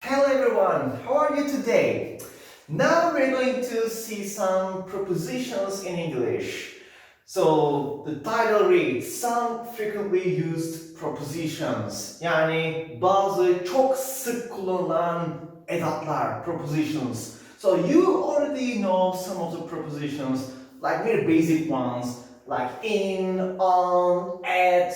Hello everyone, how are you today? Now we're going to see some prepositions in English. So the title reads Some Frequently Used Prepositions. Yani bazı çok sık kullanılan edatlar, prepositions. So you already know some of the prepositions, like very basic ones, like in, on, at,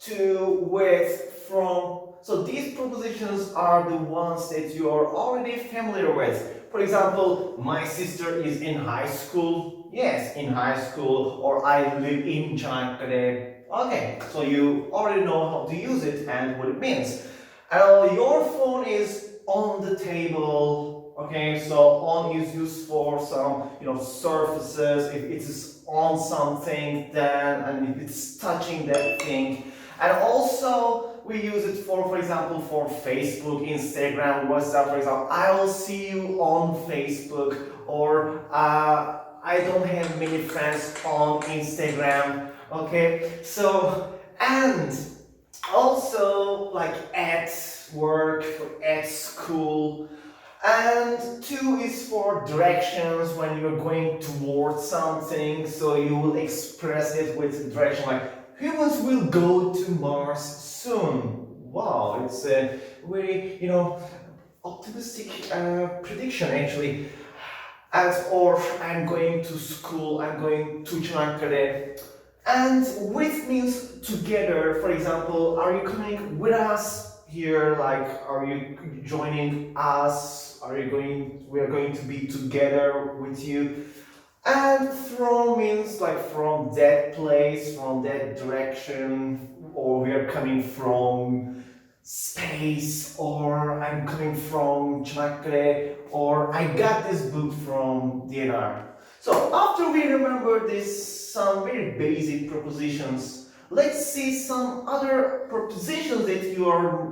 to, with, from. So these prepositions are the ones that you are already familiar with. For example, my sister is in high school. Yes, in high school. Or I live in Çanakkale. Okay, so you already know how to use it and what it means. Your phone is on the table. Okay, so on is used for some surfaces. If it is on something, then and if it's touching that thing. And also we use it for example, for Facebook, Instagram, WhatsApp. For example, I will see you on Facebook, or I don't have many friends on Instagram. Okay, so and also like at work, at school. And two is for directions when you're going towards something, so you will express it with direction like humans will go to Mars soon. Wow, it's a very, optimistic prediction actually. Or I'm going to school, I'm going to Çanakkale. And with means together. For example, are you coming with us here? Like, are you joining us? We are going to be together with you. And from means like from that place, from that direction, or we are coming from space, or I'm coming from Çanakkale, or I got this book from DNR. So after we remember this, some very basic prepositions, let's see some other prepositions that you are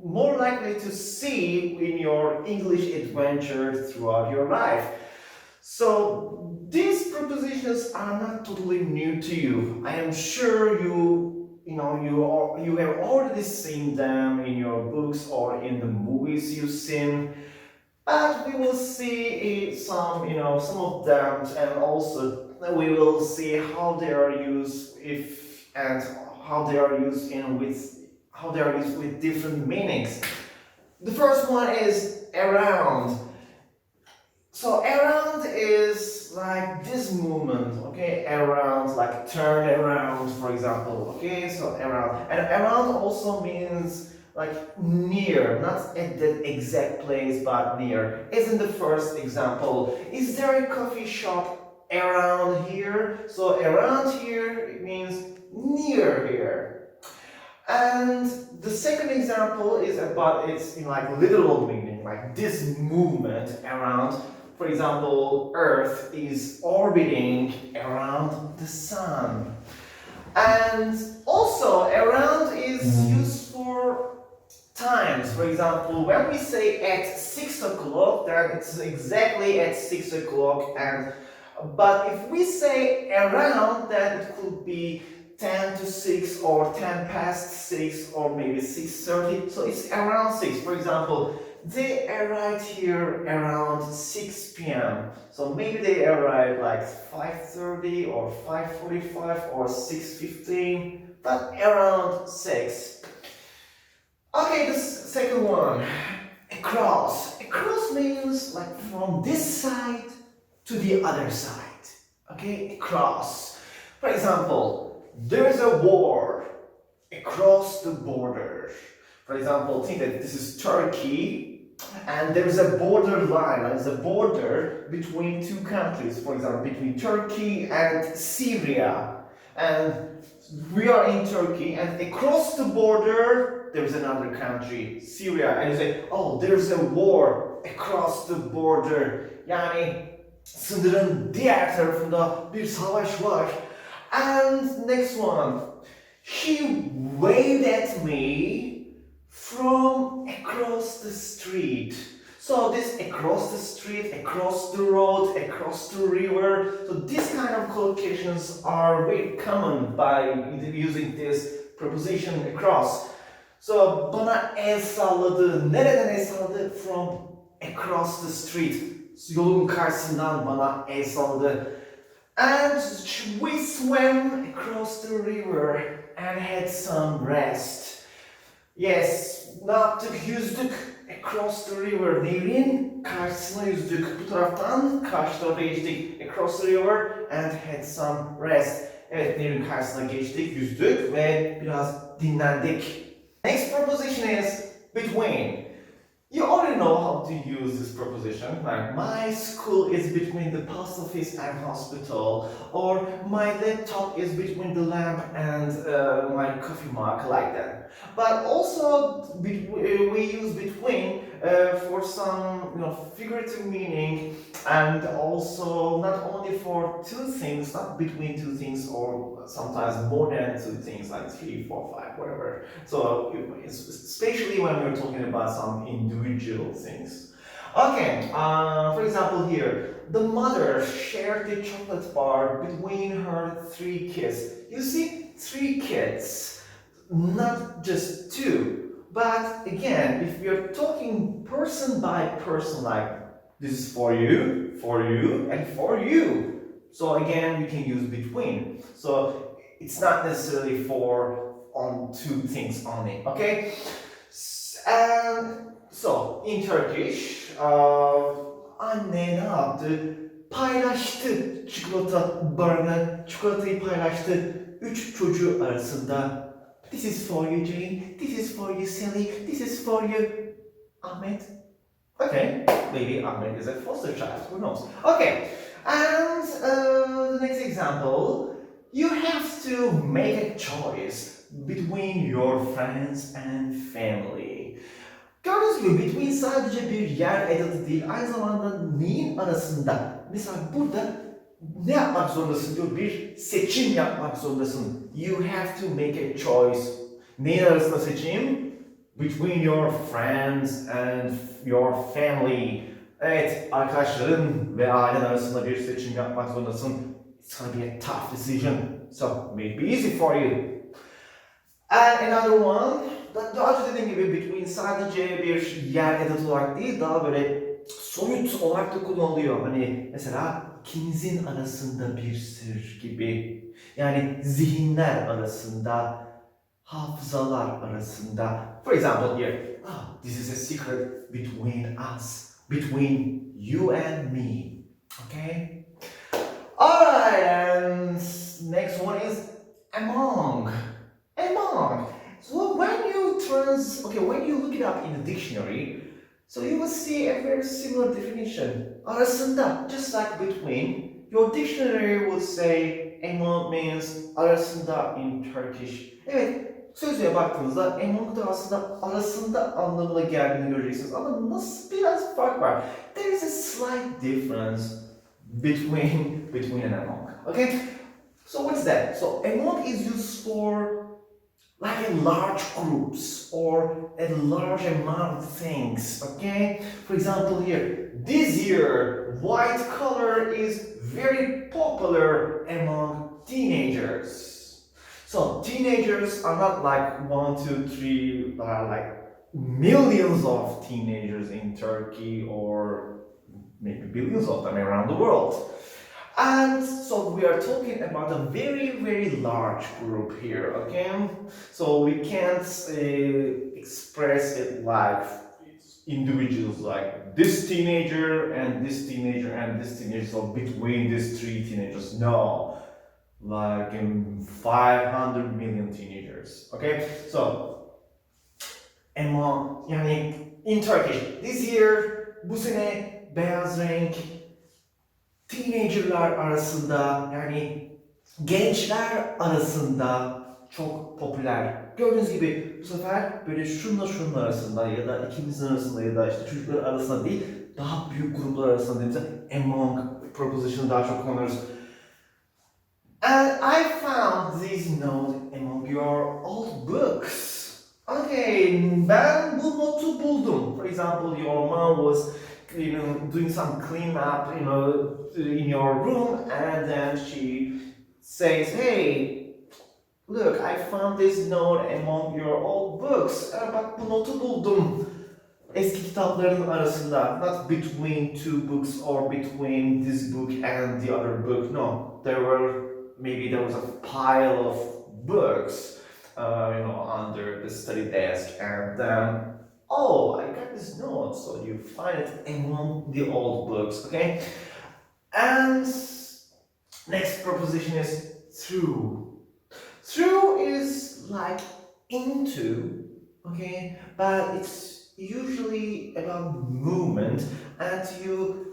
more likely to see in your English adventure throughout your life. So these prepositions are not totally new to you. I am sure you have already seen them in your books or in the movies you've seen. But we will see some of them, and also we will see how they are used and how they are used with different meanings. The first one is around. So around is like this movement, okay? Around, like turn around, for example, okay? So around. And around also means like near, not at the exact place, but near. As in the first example, is there a coffee shop around here? So around here, it means near here. And the second example is about its in like literal meaning, like this movement around. For example, Earth is orbiting around the sun. And also, around is used for times. For example, when we say at 6 o'clock, then it's exactly at 6 o'clock. But if we say around, then it could be 10 to 6 or 10 past 6 or maybe 6:30. So it's around 6. For example, they arrived here around 6 p.m. So maybe they arrived like 5:30 or 5:45 or 6:15, but around 6. Okay, the second one, across. Across means like from this side to the other side. Okay, across. For example, there's a war across the border. For example, think that this is Turkey, and there's a border line, there's a border between two countries, for example, between Turkey and Syria. And we are in Turkey, and across the border, there's another country, Syria. And you say, oh, there's a war across the border. Yani sınırın diğer tarafında bir savaş var. And next one, he waved at me from across the street. So this across the street, across the road, across the river. So these kind of collocations are very common by using this preposition across. So bana el salladı. Nereden el salladı? From across the street. Yolun karşısından bana el salladı. And we swam across the river and had some rest. Yes, ne yaptık? Yüzdük across the river. Nehrin karşısına yüzdük. Bu taraftan karşı tarafa geçtik. Across the river and had some rest. Evet, nehrin karşısına geçtik, yüzdük ve biraz dinlendik. Next proposition is between. You already know how to use this preposition, like my school is between the post office and hospital, or my laptop is between the lamp and my coffee mug, like that. But also we use between for some figurative meaning, and also not only for two things, not between two things, or sometimes more than two things, like 3, 4, 5, whatever. So especially when we're talking about some individual things. Okay, for example here, the mother shared the chocolate bar between her 3 kids. You see, 3 kids, not just 2. But again, if we're talking person by person, like this is for you, and for you. So again, we can use between. So it's not necessarily for on 2 things only, okay? And so in Turkish, anne ne yaptı? Paylaştı çikolata barını, çikolatayı paylaştı 3 çocuğu arasında. This is for you, Jane. This is for you, Sally. This is for you, Ahmet. Okay, maybe Ahmed is a foster child, who knows? Okay, and the next example, you have to make a choice between your friends and family. Gördüğünüz gibi between sadece bir yer edatı değil, aynı zamanda neyin arasında? Mesela burada ne yapmak zorundasın diyor, bir seçim yapmak zorundasın. You have to make a choice. Neyin arasında seçim? Between your friends and your family. Evet, arkadaşların ve ailen arasında bir seçim yapmak zorundasın. It's gonna be a tough decision, so may it be easy for you. And another one, daha önce dediğim gibi between sadece bir yer edatı olarak değil, daha böyle soyut olarak da kullanılıyor. Hani mesela ikinizin arasında bir sır gibi. Yani zihinler arasında, hafızalar arasında. For example here, this is a secret between us, between you and me. Okay? Alright, and next one is among. Among. So when you look it up in the dictionary, so you will see a very similar definition. Arasında, just like between, your dictionary would say among means arasında in Turkish. Evet, sözlüğe baktığınızda among da aslında arasında anlamına geldiğini göreceksiniz. Ama nasıl biraz fark var. There is a slight difference between and among. Okay? So what's that? So among is used for like in large groups or a large amount of things, okay? For example here, this year, white color is very popular among teenagers. So teenagers are not like 1, 2, 3, there are like millions of teenagers in Turkey or maybe billions of them around the world. And so we are talking about a very, very large group here, okay? So we can't express it like individuals, like this teenager and this teenager and this teenager, so between these 3 teenagers. No, like 500 million teenagers, okay? So, yani in Turkish, this year, bu sene beyaz renk, teenagerlar arasında, yani gençler arasında çok popüler. Gördüğünüz gibi bu sefer böyle şunla arasında ya da ikimizin arasında ya da işte çocuklar arasında değil, daha büyük gruplar arasında dediğimizde among preposition'ı daha çok kullanıyoruz. And I found this note among your old books. Okay, ben bu notu buldum. For example, your mom was doing some clean up, in your room, and then she says, hey, Look, I found this note among your old books. Bak bu notu buldum. Eski kitapların arasında. Not between two books or between this book and the other book. No, maybe there was a pile of books, under the study desk, and oh, I got this note. So you find it among the old books, okay? And next proposition is through. Through is like into, okay, but it's usually about movement, and you,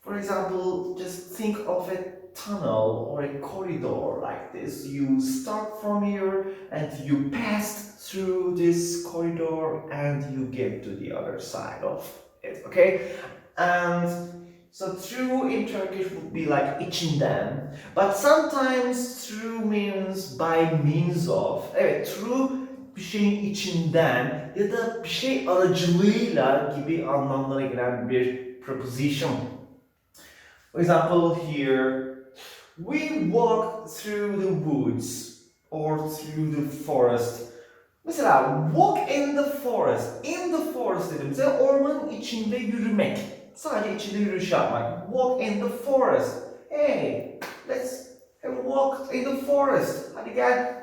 for example, just think of a tunnel or a corridor like this. You start from here and you pass through this corridor and you get to the other side of it, okay? And so through in Turkish would be like içinden, but sometimes through means by means of. Evet, through bir şeyin içinden ya da bir şey aracılığıyla gibi anlamlara gelen bir preposition. For example, here we walk through the woods or through the forest. Mesela walk in the forest. In the forest dediğimizde ormanın içinde yürümek. Sadece içinde yürüyüş yapmak. Walk in the forest. Hey, let's have a walk in the forest. Hadi gel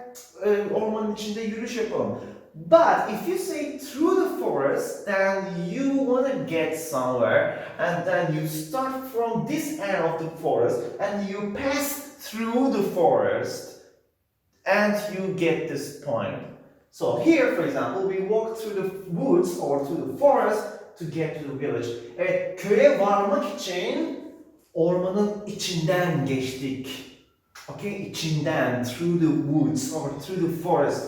ormanın içinde yürüyüş yapalım. But if you say through the forest, then you want to get somewhere, and then you start from this end of the forest, and you pass through the forest, and you get this point. So here, for example, we walk through the woods or through the forest to get to the village. Evet, köye varmak için ormanın içinden geçtik. Okay, içinden, through the woods or through the forest.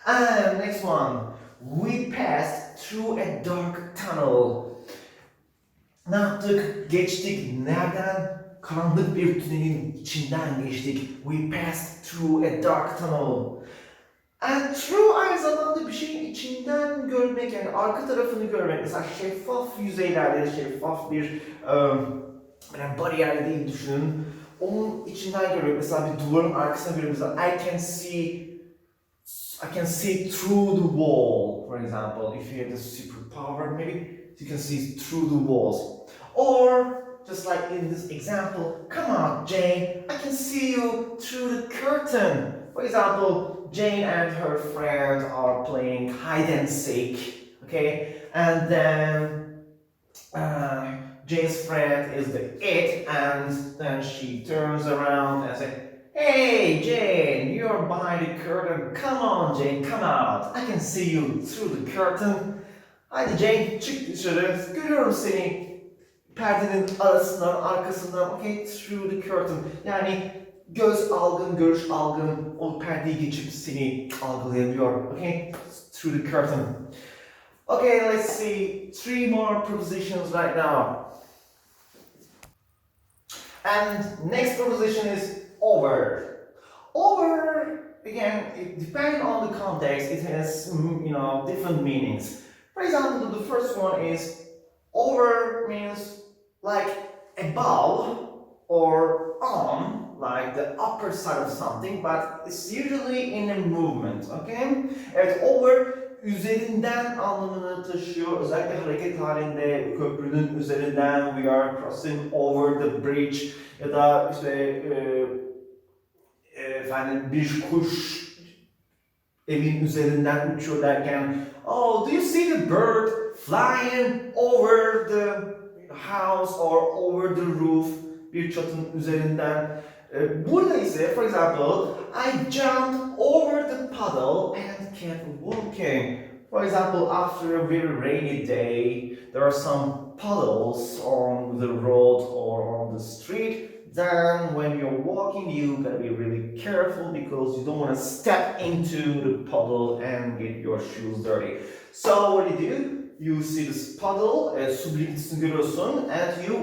And next one, we passed through a dark tunnel. Ne yaptık? Geçtik. Nereden? Karanlık bir tünelin içinden geçtik. We passed through a dark tunnel. And through aynı zamanda bir şeyin içinden görmek, yani arka tarafını görmek. Mesela şeffaf yüzeylerde, şeffaf bir bariyer değil düşünün. Onun içinden görmek. Mesela bir duvarın arkasına görmek. Mesela I can see through the wall, for example. If you have the superpower, maybe you can see through the walls. Or, just like in this example, come on, Jane, I can see you through the curtain. For example, Jane and her friend are playing hide and seek, okay? And then Jane's friend is the it, and then she turns around and says, "Hey, Jane, you're behind the curtain. Come on, Jane, come out. I can see you through the curtain." Haydi Jane, çık dışarı. Görüyorum seni perdenin arasından, arkasından. Okay, through the curtain. Yani göz algın, görüş algın o perdeyi geçip seni algılayabiliyor. Okay, through the curtain. Okay, let's see 3 more prepositions right now. And next preposition is over. Over, again, depending on the context, it has different meanings. For example, the first one is over means like above or on, like the upper side of something, but it's usually in a movement, okay? Evet, over üzerinden anlamını taşıyor. Özellikle hareket halinde köprünün üzerinden, we are crossing over the bridge ya da işte bir kuş evin üzerinden uçuyor derken, oh, do you see the bird flying over the house or over the roof, bir çatının üzerinden. Burada ise, for example, I jumped over the puddle and kept walking. For example, after a very rainy day, there are some puddles on the road or on the street. Then when you're walking, you gotta be really careful because you don't want to step into the puddle and get your shoes dirty. So what do? You see this puddle, su birikintisini görüyorsun, and you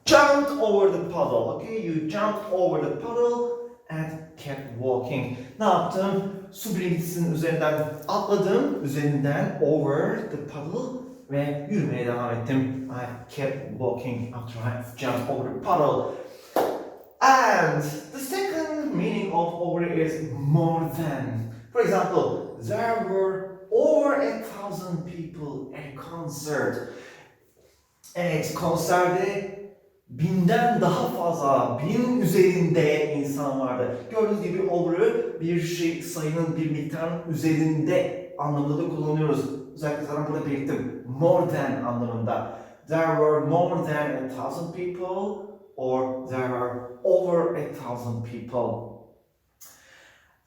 jumped over the puddle. Okay, you jumped over the puddle and kept walking. Ne yaptım? Su birikintisinin üzerinden atladım, üzerinden over the puddle ve yürümeye devam ettim. I kept walking after I jumped over the puddle. And the second different meaning of over is more than. For example, there were over 1,000 people at a concert. Evet, konserde binden daha fazla, binin üzerinde insan vardı. Gördüğünüz gibi over'ı bir şey, sayının bir miktarın üzerinde anlamında da kullanıyoruz. Özellikle zaten burada belirttim. More than anlamında. There were more than 1,000 people or there were over 1,000 people.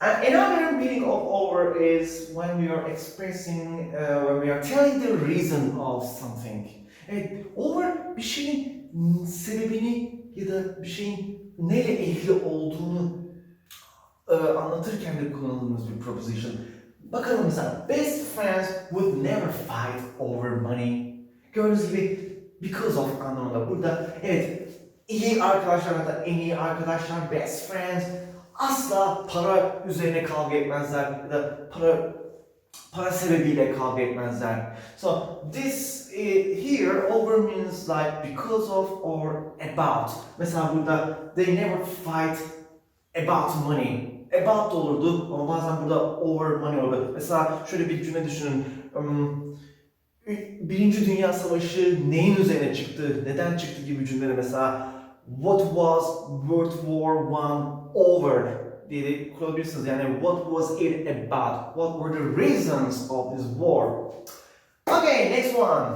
And another meaning of over is when we are expressing, when we are telling the reason of something. Evet, over bir şeyin sebebini ya da bir şeyin neyle ilgili olduğunu anlatırken de kullanıldığımız bir preposition. Bakalım mesela, best friends would never fight over money. Gördüğünüz gibi because of anlamında. Burada evet, iyi arkadaşlar ya da en iyi arkadaşlar, best friends asla para üzerine kavga etmezler ya da para sebebiyle kavga etmezler. So this here over means like because of or about. Mesela burada they never fight about money. About da olurdu ama bazen burada over money olurdu. Mesela şöyle bir cümle düşünün. Birinci Dünya Savaşı neyin üzerine çıktı, neden çıktı gibi cümleler mesela what was World War I over diye de kurabilirsiniz. Yani what was it about? What were the reasons of this war? Okay, next one.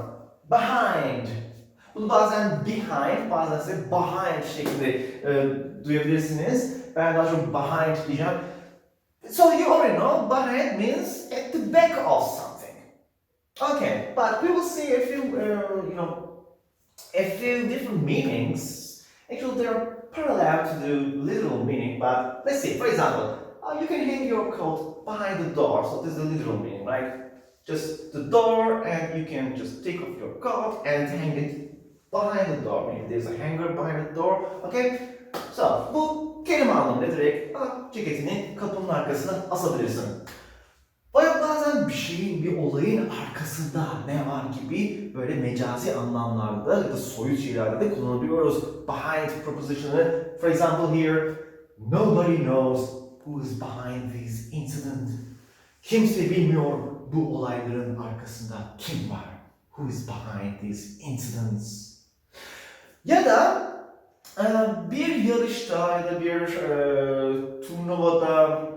Behind. Bunu bazen behind, bazen ise behind şeklinde duyabilirsiniz. Ben daha çok behind diyeceğim. So you already know, behind means at the back of something. Okay, but we will see a few, a few different meanings. Actually, they are parallel to the literal meaning, but let's see. For example, you can hang your coat behind the door, so this is the literal meaning, right? Just the door, and you can just take off your coat and hang it behind the door. Maybe there's a hanger behind the door, okay? So, bu kelime anlamında direkt ceketini kapının arkasına asabilirsin. Bazen bir şeyin, bir olayın arkasında ne var gibi böyle mecazi anlamlarda ya da soyut şeylerde de kullanabiliyoruz. Behind preposition'ı, for example here, nobody knows who is behind this incident. Kimse bilmiyor bu olayların arkasında kim var. Who is behind these incidents? Ya da bir yarışta ya da bir turnuvada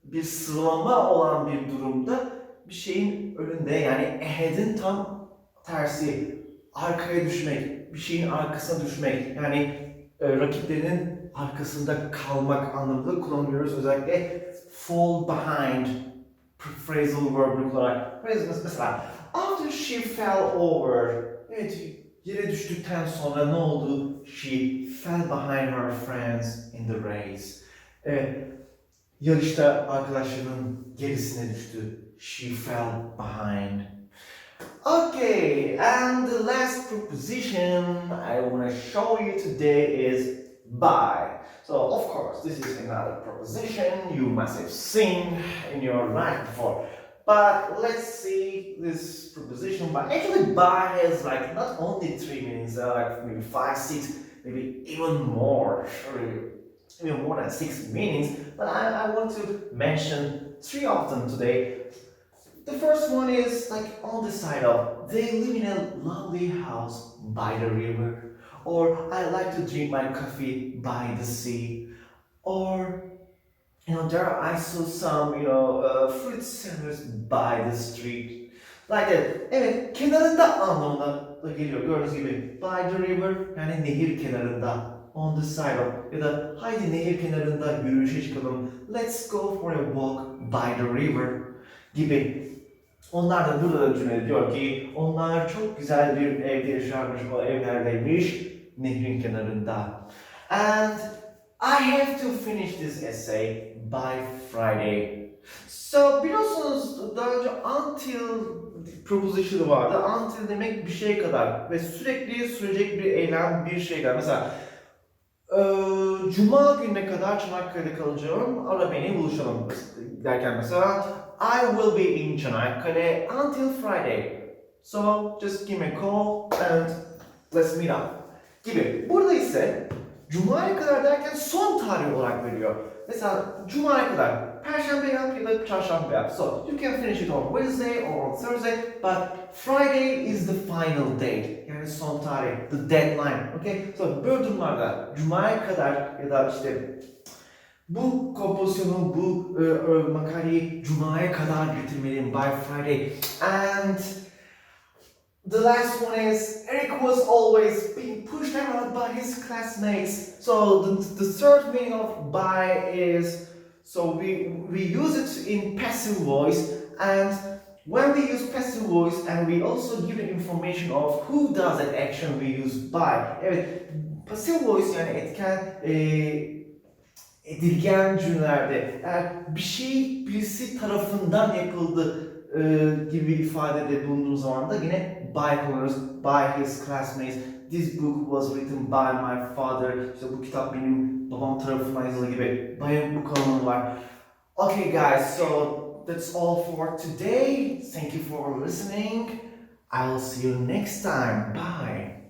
bir sıralama olan bir durumda bir şeyin önünde yani ahead'in tam tersi arkaya düşmek, bir şeyin arkasına düşmek yani rakiplerinin arkasında kalmak anlamında kullanıyoruz. Özellikle fall behind phrasal verb olarak. Mesela after she fell over, evet, yere düştükten sonra ne oldu? She fell behind her friends in the race. Yarışta arkadaşlarının gerisine düştü. She fell behind. Okay, and the last preposition I want to show you today is by. So, of course, this is another preposition you must have seen in your life before. But let's see this preposition by. Actually, by has like not only 3 meanings, like maybe 5, 6, maybe even more. Even more than 6 meanings, but I want to mention 3 of them today. The first one is like on the side of, they live in a lovely house by the river, or I like to drink my coffee by the sea, or there I saw some fruit sellers by the street. Like that. Evet, kenarında anlamına da geliyor. Gördüğünüz gibi by the river yani nehir kenarında. On the side of ya da haydi nehir kenarında yürüyüşe çıkalım. Let's go for a walk by the river gibi. Onlar da burada cümle diyor ki onlar çok güzel bir evde yaşarmış, o evlerdeymiş nehrin kenarında. And I have to finish this essay by Friday. So biliyorsunuz daha önce until preposition'ı vardı. Until demek bir şeye kadar ve sürekli sürecek bir eylem, bir şey kadar. Mesela Cuma gününe kadar Çanakkale'de kalacağım. Ara beni buluşalım derken mesela I will be in Çanakkale until Friday. So just give me a call and let's meet up gibi. Burada ise Cuma'ya kadar derken son tarih olarak veriyor. Mesela Cuma'ya kadar Perşembe yap ya da Çarşamba yap. So you can finish it on Wednesday or on Thursday, but Friday is the final date. Yani son tarih, the deadline. Okay? So böyle durumlarda Cuma'ya kadar ya da işte bu kompozisyonu, bu makaleyi Cuma'ya kadar bitirmeliyim by Friday. And the last one is Eric was always being pushed around by his classmates. So the third meaning of by is, so we use it in passive voice, and when we use passive voice and we also give the information of who does that action, we use by. Evet, passive voice yani edilgen cümlelerde eğer bir şey birisi tarafından yapıldı gibi bir ifadede bulunduğum zaman da yine by kullanırız. By his classmates. This book was written by my father. İşte bu kitap benim babam tarafından yazılı gibi. By'ın bu kanunu var. Okay guys, so that's all for today. Thank you for listening. I'll see you next time. Bye.